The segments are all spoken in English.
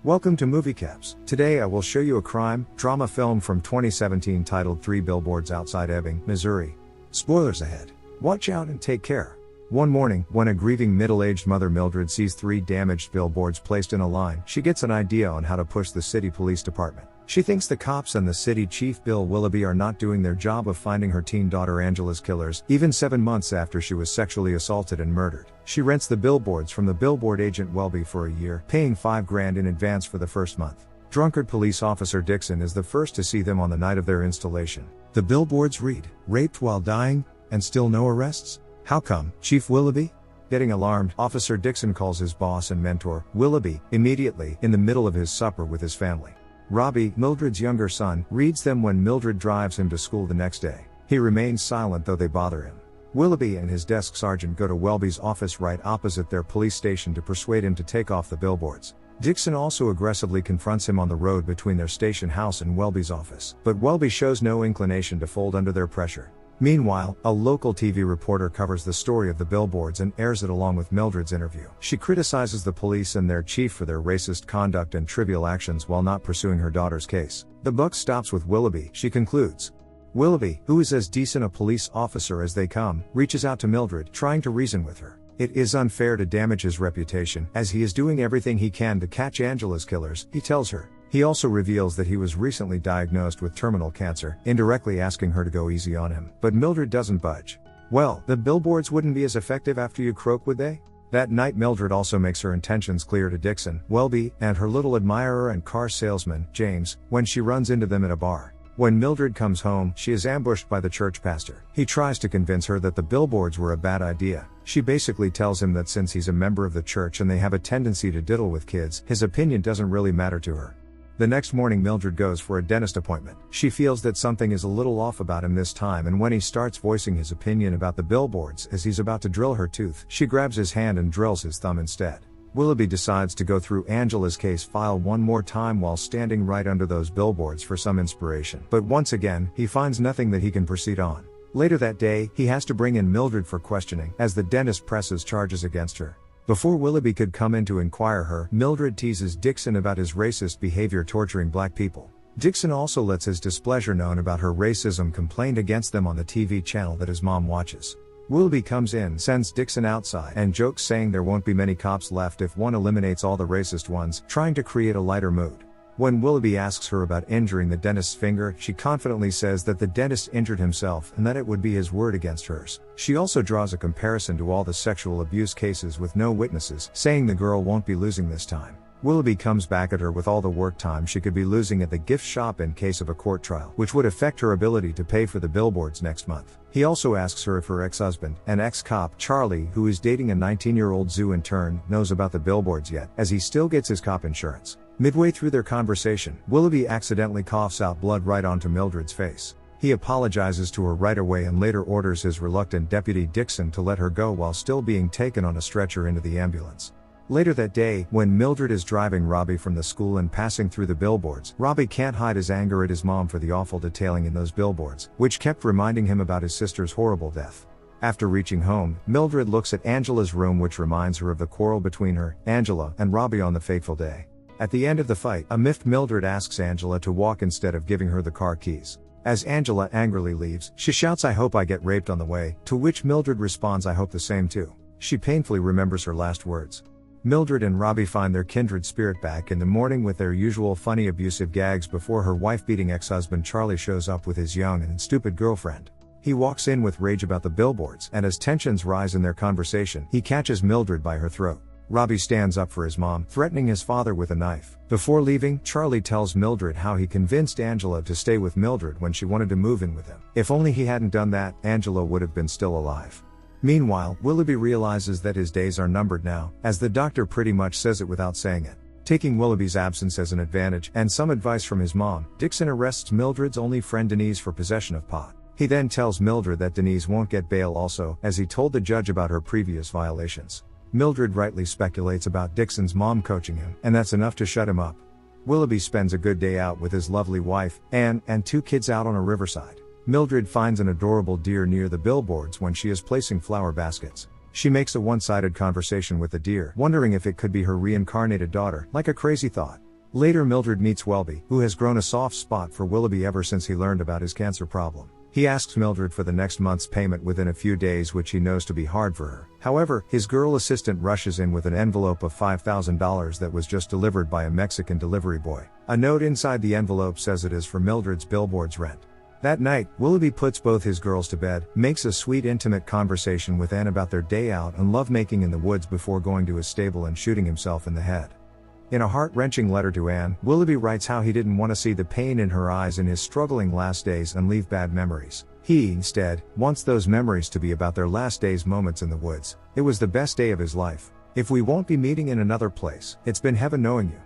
Welcome to Movie Caps. Today I will show you a crime drama film from 2017 titled 3 Billboards Outside Ebbing, Missouri. Spoilers ahead. Watch out and take care. One morning, when a grieving middle-aged mother Mildred sees 3 damaged billboards placed in a line, she gets an idea on how to push the city police department. She thinks the cops and the city chief Bill Willoughby are not doing their job of finding her teen daughter Angela's killers, even 7 months after she was sexually assaulted and murdered. She rents the billboards from the billboard agent Willoughby for a year, paying $5,000 in advance for the first month. Drunkard police officer Dixon is the first to see them on the night of their installation. The billboards read, "Raped while dying, and still no arrests? How come, Chief Willoughby?" Getting alarmed, Officer Dixon calls his boss and mentor, Willoughby, immediately, in the middle of his supper with his family. Robbie, Mildred's younger son, reads them when Mildred drives him to school the next day. He remains silent though they bother him. Willoughby and his desk sergeant go to Willoughby's office right opposite their police station to persuade him to take off the billboards. Dixon also aggressively confronts him on the road between their station house and Willoughby's office, but Willoughby shows no inclination to fold under their pressure. Meanwhile, a local TV reporter covers the story of the billboards and airs it along with Mildred's interview. She criticizes the police and their chief for their racist conduct and trivial actions while not pursuing her daughter's case. The buck stops with Willoughby, she concludes. Willoughby, who is as decent a police officer as they come, reaches out to Mildred, trying to reason with her. It is unfair to damage his reputation, as he is doing everything he can to catch Angela's killers, he tells her. He also reveals that he was recently diagnosed with terminal cancer, indirectly asking her to go easy on him. But Mildred doesn't budge. "Well, the billboards wouldn't be as effective after you croak, would they?" That night Mildred also makes her intentions clear to Dixon, Willoughby, and her little admirer and car salesman, James, when she runs into them at a bar. When Mildred comes home, she is ambushed by the church pastor. He tries to convince her that the billboards were a bad idea. She basically tells him that since he's a member of the church and they have a tendency to diddle with kids, his opinion doesn't really matter to her. The next morning Mildred goes for a dentist appointment. She feels that something is a little off about him this time, and when he starts voicing his opinion about the billboards as he's about to drill her tooth, she grabs his hand and drills his thumb instead. Willoughby decides to go through Angela's case file one more time while standing right under those billboards for some inspiration. But once again, he finds nothing that he can proceed on. Later that day, he has to bring in Mildred for questioning, as the dentist presses charges against her. Before Willoughby could come in to inquire her, Mildred teases Dixon about his racist behavior torturing black people. Dixon also lets his displeasure known about her racism complained against them on the TV channel that his mom watches. Willoughby comes in, sends Dixon outside, and jokes saying there won't be many cops left if one eliminates all the racist ones, trying to create a lighter mood. When Willoughby asks her about injuring the dentist's finger, she confidently says that the dentist injured himself and that it would be his word against hers. She also draws a comparison to all the sexual abuse cases with no witnesses, saying the girl won't be losing this time. Willoughby comes back at her with all the work time she could be losing at the gift shop in case of a court trial, which would affect her ability to pay for the billboards next month. He also asks her if her ex-husband, an ex-cop, Charlie, who is dating a 19-year-old zoo intern, knows about the billboards yet, as he still gets his cop insurance. Midway through their conversation, Willoughby accidentally coughs out blood right onto Mildred's face. He apologizes to her right away and later orders his reluctant deputy Dixon to let her go while still being taken on a stretcher into the ambulance. Later that day, when Mildred is driving Robbie from the school and passing through the billboards, Robbie can't hide his anger at his mom for the awful detailing in those billboards, which kept reminding him about his sister's horrible death. After reaching home, Mildred looks at Angela's room, which reminds her of the quarrel between her, Angela, and Robbie on the fateful day. At the end of the fight, a miffed Mildred asks Angela to walk instead of giving her the car keys. As Angela angrily leaves, she shouts, "I hope I get raped on the way," to which Mildred responds, "I hope the same too." She painfully remembers her last words. Mildred and Robbie find their kindred spirit back in the morning with their usual funny abusive gags before her wife-beating ex-husband Charlie shows up with his young and stupid girlfriend. He walks in with rage about the billboards, and as tensions rise in their conversation, he catches Mildred by her throat. Robbie stands up for his mom, threatening his father with a knife. Before leaving, Charlie tells Mildred how he convinced Angela to stay with Mildred when she wanted to move in with him. If only he hadn't done that, Angela would have been still alive. Meanwhile, Willoughby realizes that his days are numbered now, as the doctor pretty much says it without saying it. Taking Willoughby's absence as an advantage, and some advice from his mom, Dixon arrests Mildred's only friend Denise for possession of pot. He then tells Mildred that Denise won't get bail also, as he told the judge about her previous violations. Mildred rightly speculates about Dixon's mom coaching him, and that's enough to shut him up. Willoughby spends a good day out with his lovely wife, Anne, and 2 kids out on a riverside. Mildred finds an adorable deer near the billboards when she is placing flower baskets. She makes a one-sided conversation with the deer, wondering if it could be her reincarnated daughter, like a crazy thought. Later Mildred meets Willoughby, who has grown a soft spot for Willoughby ever since he learned about his cancer problem. He asks Mildred for the next month's payment within a few days, which he knows to be hard for her. However, his girl assistant rushes in with an envelope of $5,000 that was just delivered by a Mexican delivery boy. A note inside the envelope says it is for Mildred's billboards rent. That night, Willoughby puts both his girls to bed, makes a sweet intimate conversation with Anne about their day out and lovemaking in the woods before going to his stable and shooting himself in the head. In a heart-wrenching letter to Anne, Willoughby writes how he didn't want to see the pain in her eyes in his struggling last days and leave bad memories. He, instead, wants those memories to be about their last days moments in the woods. It was the best day of his life. If we won't be meeting in another place, it's been heaven knowing you.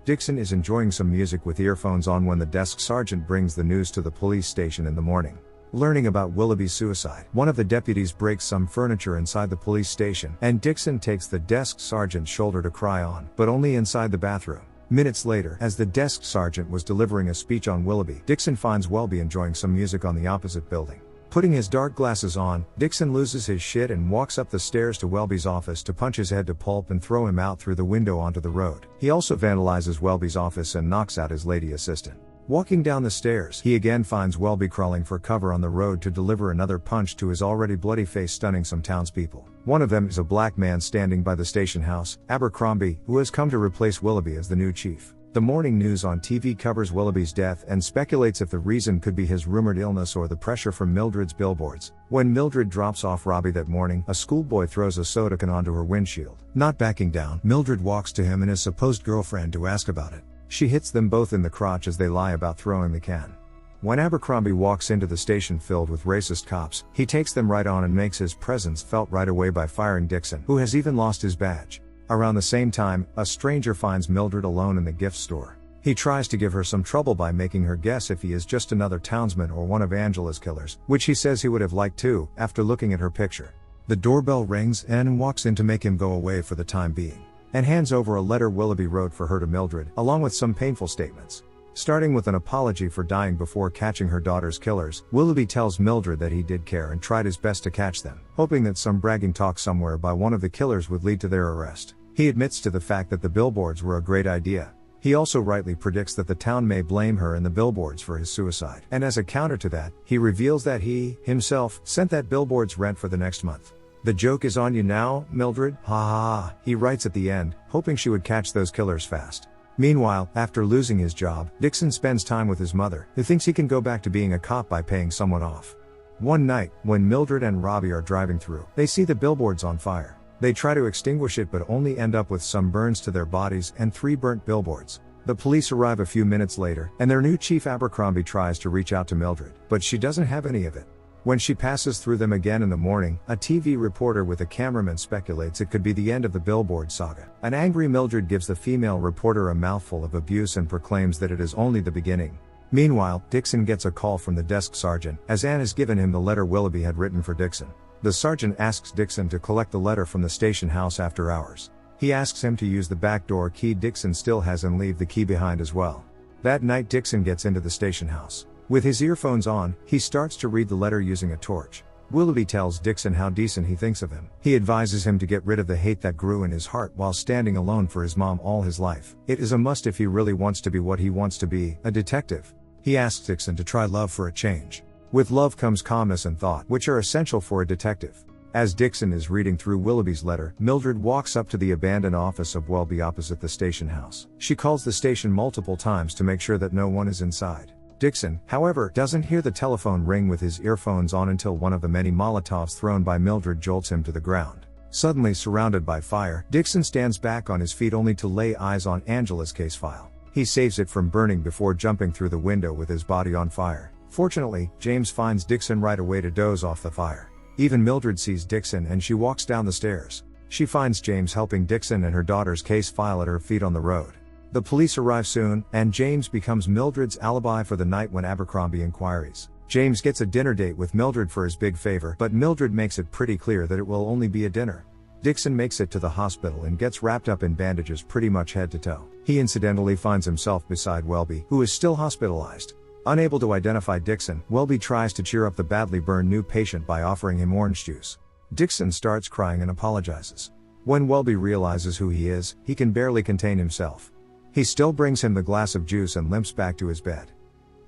Dixon is enjoying some music with earphones on when the desk sergeant brings the news to the police station in the morning. Learning about Willoughby's suicide, one of the deputies breaks some furniture inside the police station, and Dixon takes the desk sergeant's shoulder to cry on, but only inside the bathroom. Minutes later, as the desk sergeant was delivering a speech on Willoughby, Dixon finds Willoughby enjoying some music on the opposite building. Putting his dark glasses on, Dixon loses his shit and walks up the stairs to Willoughby's office to punch his head to pulp and throw him out through the window onto the road. He also vandalizes Willoughby's office and knocks out his lady assistant. Walking down the stairs, he again finds Willoughby crawling for cover on the road to deliver another punch to his already bloody face, stunning some townspeople. One of them is a black man standing by the station house, Abercrombie, who has come to replace Willoughby as the new chief. The morning news on TV covers Willoughby's death and speculates if the reason could be his rumored illness or the pressure from Mildred's billboards. When Mildred drops off Robbie that morning, a schoolboy throws a soda can onto her windshield. Not backing down, Mildred walks to him and his supposed girlfriend to ask about it. She hits them both in the crotch as they lie about throwing the can. When Abercrombie walks into the station filled with racist cops, he takes them right on and makes his presence felt right away by firing Dixon, who has even lost his badge. Around the same time, a stranger finds Mildred alone in the gift store. He tries to give her some trouble by making her guess if he is just another townsman or one of Angela's killers, which he says he would have liked to, after looking at her picture. The doorbell rings and Anne walks in to make him go away for the time being, and hands over a letter Willoughby wrote for her to Mildred, along with some painful statements. Starting with an apology for dying before catching her daughter's killers, Willoughby tells Mildred that he did care and tried his best to catch them, hoping that some bragging talk somewhere by one of the killers would lead to their arrest. He admits to the fact that the billboards were a great idea. He also rightly predicts that the town may blame her and the billboards for his suicide. And as a counter to that, he reveals that he, himself, sent that billboard's rent for the next month. The joke is on you now, Mildred, ha ha ha, he writes at the end, hoping she would catch those killers fast. Meanwhile, after losing his job, Dixon spends time with his mother, who thinks he can go back to being a cop by paying someone off. One night, when Mildred and Robbie are driving through, they see the billboards on fire. They try to extinguish it but only end up with some burns to their bodies and 3 burnt billboards. The police arrive a few minutes later, and their new chief Abercrombie tries to reach out to Mildred, but she doesn't have any of it. When she passes through them again in the morning, a TV reporter with a cameraman speculates it could be the end of the billboard saga. An angry Mildred gives the female reporter a mouthful of abuse and proclaims that it is only the beginning. Meanwhile, Dixon gets a call from the desk sergeant, as Anne has given him the letter Willoughby had written for Dixon. The sergeant asks Dixon to collect the letter from the station house after hours. He asks him to use the back door key Dixon still has and leave the key behind as well. That night Dixon gets into the station house. With his earphones on, he starts to read the letter using a torch. Willoughby tells Dixon how decent he thinks of him. He advises him to get rid of the hate that grew in his heart while standing alone for his mom all his life. It is a must if he really wants to be what he wants to be, a detective. He asks Dixon to try love for a change. With love comes calmness and thought, which are essential for a detective. As Dixon is reading through Willoughby's letter, Mildred walks up to the abandoned office of Willoughby opposite the station house. She calls the station multiple times to make sure that no one is inside. Dixon, however, doesn't hear the telephone ring with his earphones on until one of the many Molotovs thrown by Mildred jolts him to the ground. Suddenly surrounded by fire, Dixon stands back on his feet only to lay eyes on Angela's case file. He saves it from burning before jumping through the window with his body on fire. Fortunately, James finds Dixon right away to doze off the fire. Even Mildred sees Dixon and she walks down the stairs. She finds James helping Dixon and her daughter's case file at her feet on the road. The police arrive soon, and James becomes Mildred's alibi for the night when Abercrombie inquiries. James gets a dinner date with Mildred for his big favor, but Mildred makes it pretty clear that it will only be a dinner. Dixon makes it to the hospital and gets wrapped up in bandages pretty much head to toe. He incidentally finds himself beside Willoughby, who is still hospitalized. Unable to identify Dixon, Willoughby tries to cheer up the badly burned new patient by offering him orange juice. Dixon starts crying and apologizes. When Willoughby realizes who he is, he can barely contain himself. He still brings him the glass of juice and limps back to his bed.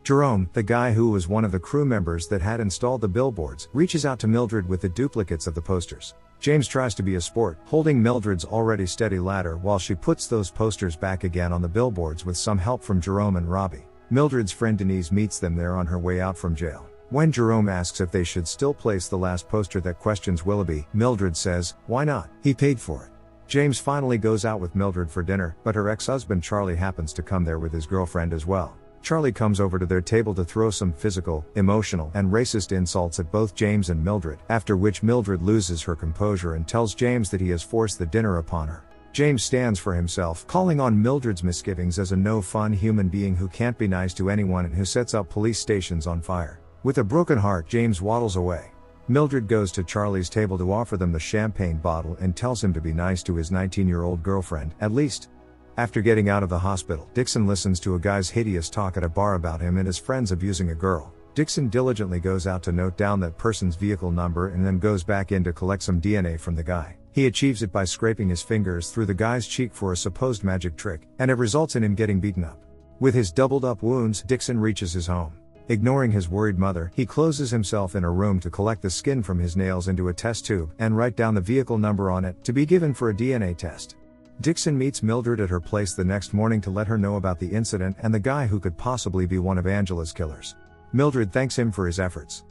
Jerome, the guy who was one of the crew members that had installed the billboards, reaches out to Mildred with the duplicates of the posters. James tries to be a sport, holding Mildred's already steady ladder while she puts those posters back again on the billboards with some help from Jerome and Robbie. Mildred's friend Denise meets them there on her way out from jail. When Jerome asks if they should still place the last poster that questions Willoughby, Mildred says, "Why not? He paid for it." James finally goes out with Mildred for dinner, but her ex-husband Charlie happens to come there with his girlfriend as well. Charlie comes over to their table to throw some physical, emotional, and racist insults at both James and Mildred, after which Mildred loses her composure and tells James that he has forced the dinner upon her. James stands for himself, calling on Mildred's misgivings as a no-fun human being who can't be nice to anyone and who sets up police stations on fire. With a broken heart, James waddles away. Mildred goes to Charlie's table to offer them the champagne bottle and tells him to be nice to his 19-year-old girlfriend, at least. After getting out of the hospital, Dixon listens to a guy's hideous talk at a bar about him and his friends abusing a girl. Dixon diligently goes out to note down that person's vehicle number and then goes back in to collect some DNA from the guy. He achieves it by scraping his fingers through the guy's cheek for a supposed magic trick, and it results in him getting beaten up. With his doubled up wounds, Dixon reaches his home. Ignoring his worried mother, he closes himself in a room to collect the skin from his nails into a test tube and write down the vehicle number on it to be given for a DNA test. Dixon meets Mildred at her place the next morning to let her know about the incident and the guy who could possibly be one of Angela's killers. Mildred thanks him for his efforts.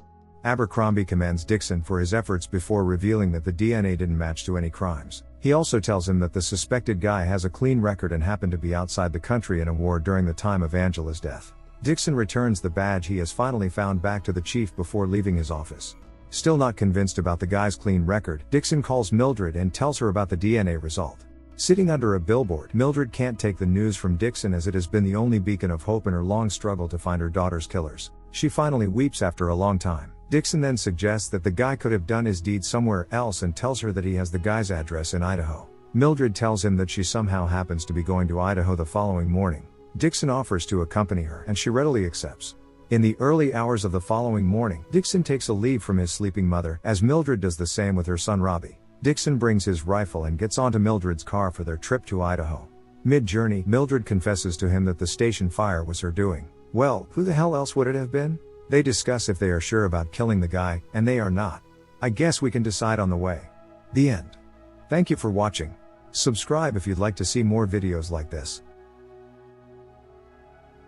Abercrombie commends Dixon for his efforts before revealing that the DNA didn't match to any crimes. He also tells him that the suspected guy has a clean record and happened to be outside the country in a war during the time of Angela's death. Dixon returns the badge he has finally found back to the chief before leaving his office. Still not convinced about the guy's clean record, Dixon calls Mildred and tells her about the DNA result. Sitting under a billboard, Mildred can't take the news from Dixon as it has been the only beacon of hope in her long struggle to find her daughter's killers. She finally weeps after a long time. Dixon then suggests that the guy could have done his deed somewhere else and tells her that he has the guy's address in Idaho. Mildred tells him that she somehow happens to be going to Idaho the following morning. Dixon offers to accompany her and she readily accepts. In the early hours of the following morning, Dixon takes a leave from his sleeping mother, as Mildred does the same with her son Robbie. Dixon brings his rifle and gets onto Mildred's car for their trip to Idaho. Mid-journey, Mildred confesses to him that the station fire was her doing. Well, who the hell else would it have been? They discuss if they are sure about killing the guy, and they are not. I guess we can decide on the way. The end. Thank you for watching. Subscribe if you'd like to see more videos like this.